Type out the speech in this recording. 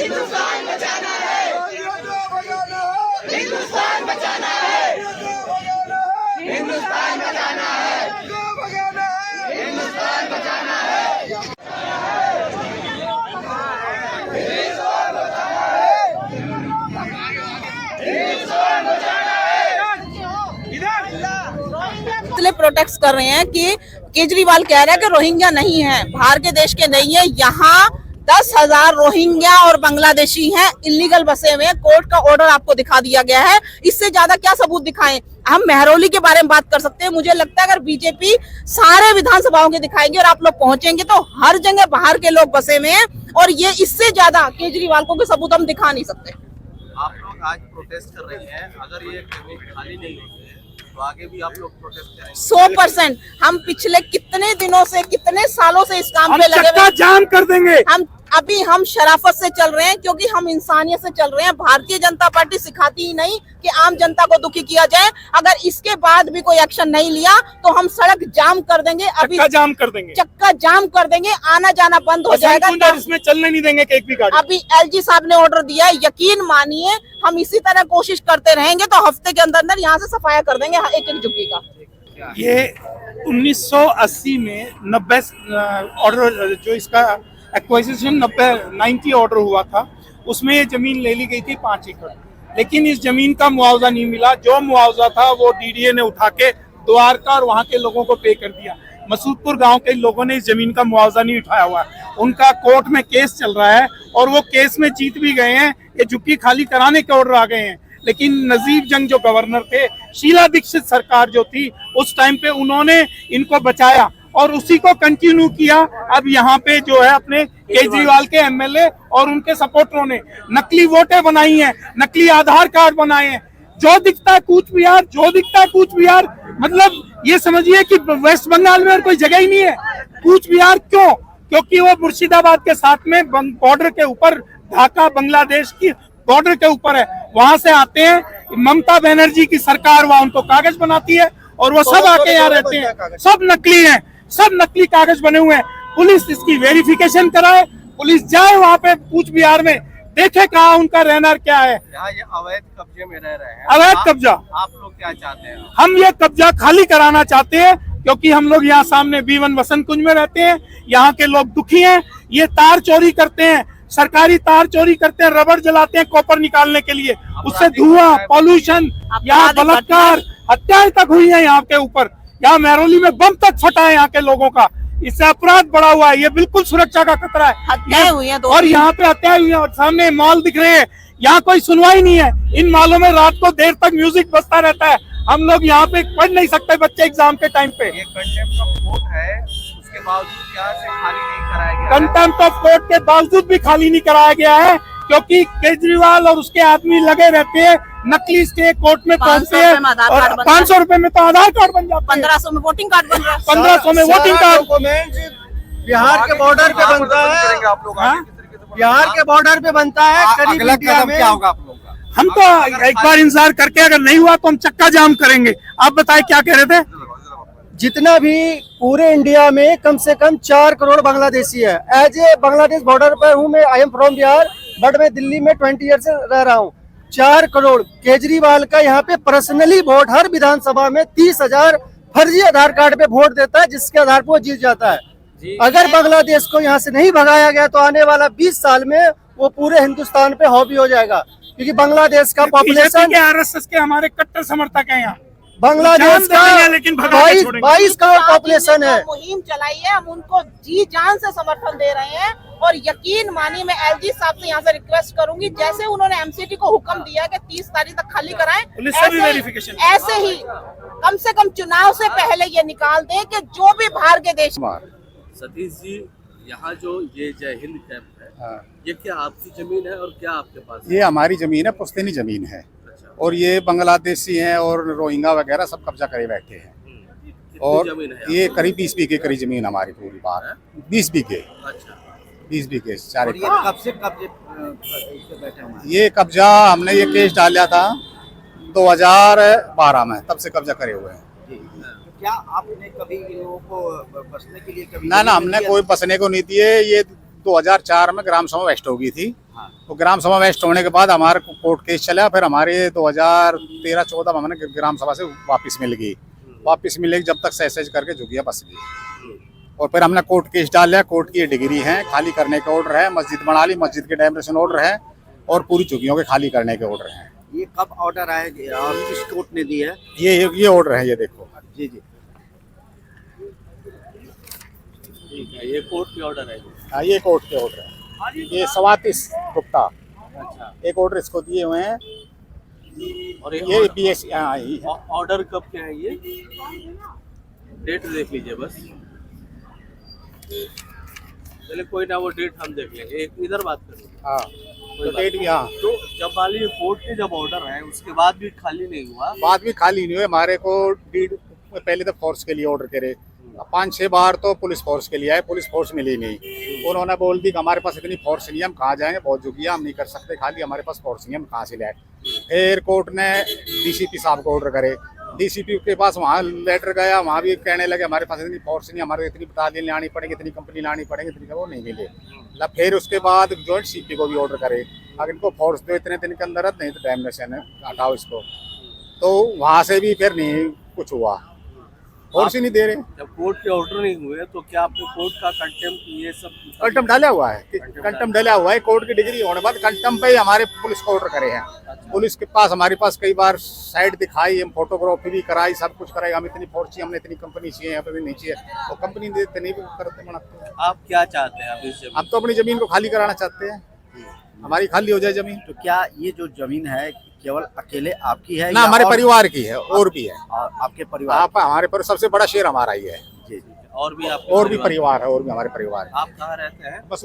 हिंदुस्तान बचाना है, हिंदुस्तान बचाना है, हिंदुस्तान बचाना है, हिंदुस्तान बचाना है। प्रोटेस्ट कर रहे हैं कि केजरीवाल कह रहा है कि रोहिंग्या नहीं है, बाहर के देश के नहीं है, यहाँ 10,000 रोहिंग्या और बांग्लादेशी हैं इलीगल बसे हुए हैं। कोर्ट का ऑर्डर आपको दिखा दिया गया है, इससे ज्यादा क्या सबूत दिखाएं? हम मेहरौली के बारे में बात कर सकते हैं। मुझे लगता है अगर बीजेपी सारे विधानसभाओं के दिखाएंगे और आप लोग पहुंचेंगे तो हर जगह बाहर के लोग बसे हुए हैं, और ये इससे ज्यादा केजरीवाल को सबूत हम दिखा नहीं सकते। आप लोग आज प्रोटेस्ट कर रही हैं, अगर ये खाली नहीं होते तो आगे भी आप लोग प्रोटेस्ट करेंगे? 100%। हम पिछले कितने दिनों से, कितने सालों से इस काम पे लगे हुए, जाम कर देंगे। हम शराफत से चल रहे हैं, क्योंकि हम इंसानियत से चल रहे हैं। भारतीय जनता पार्टी सिखाती ही नहीं कि आम जनता को दुखी किया जाए। अगर इसके बाद भी कोई एक्शन नहीं लिया तो हम सड़क जाम कर देंगे, अभी चक्का जाम कर देंगे, चक्का जाम कर देंगे, आना जाना बंद हो जाएगा। इसमें चलने नहीं देंगे एक भी गाड़ी। अभी एलजी साहब ने ऑर्डर दिया है, यकीन मानिए हम इसी तरह कोशिश करते रहेंगे तो हफ्ते के अंदर अंदर यहाँ से सफाया कर देंगे एक एक झुग्गी का। ये 1980 में 90 ऑर्डर जो इसका एक्वाजिशन 90 ऑर्डर हुआ था, उसमें ये जमीन ले ली गई थी 5 एकड़, लेकिन इस जमीन का मुआवजा नहीं मिला। जो मुआवजा था वो डीडीए ने उठा के द्वारका और वहाँ के लोगों को पे कर दिया। मसूदपुर गांव के लोगों ने इस जमीन का मुआवजा नहीं उठाया हुआ है। उनका कोर्ट में केस चल रहा है और वो केस में जीत भी गए हैं। ये झुग्गी खाली कराने के ऑर्डर आ गए हैं, लेकिन नजीब जंग जो गवर्नर थे, शीला दीक्षित सरकार जो थी उस टाइम पे, उन्होंने इनको बचाया और उसी को कंटिन्यू किया। अब यहाँ पे जो है अपने केजरीवाल के एमएलए और उनके सपोर्टरों ने नकली वोटें बनाई हैं, नकली आधार कार्ड बनाए हैं। जो दिखता है कूच बिहार, जो दिखता है कूच बिहार, मतलब ये समझिए कि वेस्ट बंगाल में और कोई जगह ही नहीं है। कूच बिहार क्यों? क्योंकि वो मुर्शिदाबाद के साथ में बॉर्डर के ऊपर, ढाका बांग्लादेश की बॉर्डर के ऊपर है, वहां से आते हैं। ममता बनर्जी की सरकार वहां उनको कागज बनाती है और वो सब आके यहाँ रहते हैं। सब नकली हैं, सब नकली कागज बने हुए हैं। पुलिस इसकी वेरिफिकेशन कराए, पुलिस जाए वहाँ पे कूच बिहार में, देखे कहाँ उनका रहना क्या है। यहाँ ये अवैध कब्जे में रह रहे हैं, अवैध कब्जा। आप लोग क्या चाहते हैं? हम ये कब्जा खाली कराना चाहते हैं, क्योंकि हम लोग यहाँ सामने B1 वसंत कुंज में रहते हैं। यहाँ के लोग दुखी हैं। ये तार चोरी करते हैं, सरकारी तार चोरी करते हैं, रबड़ जलाते हैं कॉपर निकालने के लिए, उससे धुआं, पॉल्यूशन, यहाँ बलात्कार, हत्याएं तक हुई है यहाँ के ऊपर। यहाँ मेहरौली में बम तक फटा है यहाँ के लोगों का। इससे अपराध बढ़ा हुआ है, ये बिल्कुल सुरक्षा का खतरा है। हत्याएं हुई हैं और यहाँ पे हत्याएं हुई है और सामने मॉल दिख रहे हैं, यहाँ कोई सुनवाई नहीं है। इन मॉलों में रात को देर तक म्यूजिक बजता रहता है। हम लोग यहाँ पे पढ़ नहीं सकते बच्चे एग्जाम के टाइम पे। ये कंटेम्प्ट ऑफ कोर्ट है, उसके बावजूद क्या से खाली नहीं कराया गया? कंटेम्प्ट ऑफ कोर्ट के बावजूद भी खाली नहीं कराया गया है, क्योंकि केजरीवाल और उसके आदमी लगे रहते हैं नकली स्टे कोर्ट में पहुंचते हैं और 500 रुपए में तो आधार कार्ड बन जाता है, 1500 में वोटिंग कार्ड बन रहा है, 1500 में वोटिंग कार्ड। बिहार के बॉर्डर पे बनता है, आप लोग बिहार के बॉर्डर पे बनता है। अगला कदम क्या होगा आप लोग का? हम तो एक बार इंतजार करके, अगर नहीं हुआ तो हम चक्का जाम करेंगे। आप बताएं क्या कह रहे थे? जितना भी पूरे इंडिया में कम से कम 4 करोड़ बांग्लादेशी है। एज ए बांग्लादेश बॉर्डर पर हूँ मैं, I am from Bihar, but मैं दिल्ली में 20 ईयर से रह रहा हूँ। 4 करोड़ केजरीवाल का यहाँ पे पर्सनली वोट, हर विधानसभा में 30,000 फर्जी आधार कार्ड पे वोट देता है, जिसके आधार पर वो जीत जाता है। अगर बांग्लादेश को यहाँ से नहीं भगाया गया तो आने वाला 20 साल में वो पूरे हिंदुस्तान पे हावी हो जाएगा, क्योंकि बांग्लादेश का पॉपुलेशन, आरएसएस के हमारे कट्टर समर्थक हैं यहाँ। बांग्लादेश का 22 करोड़ पॉपुलेशन है। मुहिम चलाई है, हम उनको जी जान से समर्थन दे रहे हैं। और यकीन मानिए, मैं एलजी साहब से यहाँ से रिक्वेस्ट करूंगी, जैसे उन्होंने एमसीटी को हुक्म दिया कि 30 तारीख तक खाली कराएं, ऐसे ही कम से कम चुनाव से पहले ये निकाल दें कि जो भी बाहर के देश। सतीश जी, यहाँ जो ये जय हिंद कैंप है, ये क्या आपकी जमीन है और क्या आपके पास? ये हमारी जमीन है, पुश्तैनी जमीन है। और ये बांग्लादेशी हैं और रोहिंग्या वगैरह सब कब्जा करे बैठे हैं। और ये करीब 20 बीघे करीब जमीन हमारी पूरी बात, 20 बीघे। अच्छा, 20 बीघे सारे। कब से कब्जे बैठे हैं? ये कब्जा हमने ये केस डाला था 2012 में, तब से कब्जा करे हुए हैं। क्या आपने कभी इन लोगों को बसने के लिए कभी? ना, हमने कोई बसने को नहीं दिए। ये 2004 में ग्राम सभा वेस्ट हो गई थी। हाँ। तो ग्राम सभा वेस्ट होने के बाद हमारा कोर्ट केस चला, फिर हमारे 2013-14 में हमें ग्राम सभा से वापस मिल गई। वापस मिले जब तक सहज करके झुगिया बस गई, और फिर हमने कोर्ट केस डाल लिया। कोर्ट की डिग्री है, खाली करने का ऑर्डर है, मस्जिद बना ली, मस्जिद के डेमोलिशन ऑर्डर है, और पूरी झुग्गियों के खाली करने के ऑर्डर हैं। ये कब ऑर्डर आएगा और किस कोर्ट ने दी है? ये ऑर्डर है, ये देखो। जी जी, ठीक है, ये कोर्ट के ऑर्डर है। हाँ, ये कोर्ट के ऑर्डर है। ये स्वातिश गुप्ता अच्छा, एक ऑर्डर इसको दिए हुए हैं। और ये BSc ऑर्डर कब के है ये? डेट देख लीजिए बस। चलिए कोई ना, वो डेट हम देख लेंगे। एक इधर बात करेंगे। हाँ, कोई तो डेट भी, हाँ, तो जब मान लीजिए कोर्ट के जब ऑर्डर है उसके बाद भी खाली नहीं हुआ, बाद भी खाली नहीं हुए। हमारे को डीड पहले तो फोर्स के लिए ऑर्डर करे, 5-6 बार तो पुलिस फोर्स के लिए आए, पुलिस फोर्स मिली नहीं। उन्होंने बोल दी कि हमारे पास इतनी फोर्स नहीं है, हम कहाँ जाएंगे, बहुत झुगिया, हम नहीं कर सकते, खाली हमारे पास फोर्स नहीं है, हम कहाँ से लाए। फिर कोर्ट ने DCP साहब को ऑर्डर करे, DCP के पास वहाँ लेटर गया, वहाँ भी कहने लगे हमारे पास इतनी फोर्स नहीं, हमारे इतनी बटालियन लानी पड़ेगी, इतनी कंपनी लानी पड़ेगी, इतनी, वो नहीं मिले। फिर उसके बाद जॉइंट CP को भी ऑर्डर करे, अगर इनको फोर्स दो इतने दिन के अंदर, नहीं तो डैमेनेशन है, हटाओ इसको। तो वहाँ से भी फिर नहीं कुछ हुआ, फोर्स ही नहीं दे रहे। जब कोर्ट के ऑर्डर नहीं हुए तो क्या आपने कोर्ट का कंटेम्प्ट ये सब? कंटम डाला हुआ है, कंटम डाला हुआ है। कोर्ट की डिग्री होने बाद कंटम पे ही हमारे पुलिस को ऑर्डर करे हैं। पुलिस के पास हमारे पास कई बार साइड दिखाई, हम फोटोग्राफी भी कराई, सब कुछ कराई, हम इतनी फोर्स चाहिए, हमने इतनी कंपनी चाहिए, यहाँ पे भी नहीं चाहिए, तो कंपनी देते नहीं, भी करते मनाते हैं। आप क्या चाहते हैं अभी से? हम तो अपनी जमीन को खाली कराना चाहते हैं, हमारी खाली हो जाए जमीन। तो क्या ये जो जमीन है केवल अकेले आपकी है ना, या हमारे और परिवार की है, और भी है। और आपके परिवार? आप हमारे पर सबसे बड़ा शेयर हमारा ही है। जी जी। और भी आप और भी परिवार है, और भी हमारे परिवार है। आप कहाँ रहते हैं? बस